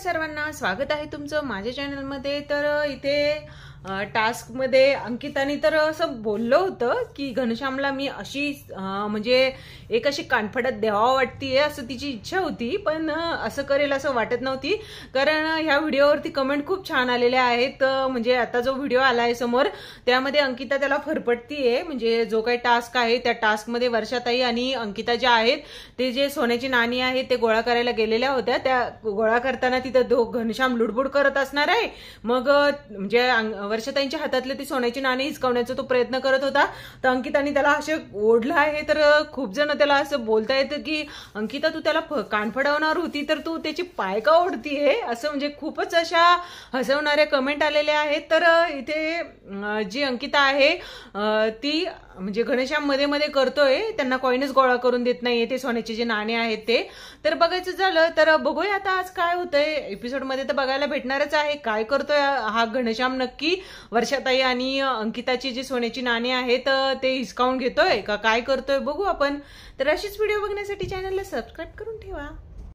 सर्वांना स्वागत आहे तुमचं माझ्या चॅनलमध्ये। तर इथे टास्क मध्ये अंकिताने तर असं बोललं होतं की घनश्यामला मी अशी म्हणजे एक अशी कॉन्फिडन्स द्यावा वाटतीये असं तिची इच्छा होती, पण असं करेल असं वाटत नव्हती। कारण ह्या व्हिडिओवरती कमेंट खूप छान आलेल्या आहेत। म्हणजे आता जो व्हिडिओ आलाय समोर त्यामध्ये अंकिता त्याला फरफटतीये। म्हणजे जो काही टास्क आहे त्या टास्क मध्ये वर्षाताई आणि अंकिता ज्या आहेत ते जे सोन्याची नाणी आहेत ते गोळा करायला गेलेल्या होत्या। त्या गोळा करताना तिथं घनश्याम लुडबुड करत असणार आहे। मग म्हणजे वर्षाताईंच्या हातातले ती सोन्याची नाणी हिसकावण्याचा तो प्रयत्न करत होता। तर अंकिताने त्याला असे ओढलं आहे। तर खूप जण त्याला असं बोलता येतं की अंकिता तू त्याला कान फडवणार होती तर तू त्याची पाय का ओढतीये, असं म्हणजे खूपच अशा हसवणाऱ्या कमेंट आलेल्या आहेत। तर इथे जी अंकिता आहे ती म्हणजे घनश्याम मध्ये मध्ये करतोय, त्यांना कॉइनच गोळा करून देत नाहीये ते सोन्याचे जे नाणे आहेत ते। तर बघायचं झालं तर बघूया आता आज काय होतंय एपिसोड मध्ये, तर बघायला भेटणारच आहे काय करतोय हा घनश्याम नक्की। वर्षाताई आणि अंकिताची जी सोन्याची नाणी आहेत ते हिसकावून घेतोय का काय करतोय बघू आपण। तर अशीच व्हिडिओ बघण्यासाठी चॅनलला सबस्क्राईब करून ठेवा।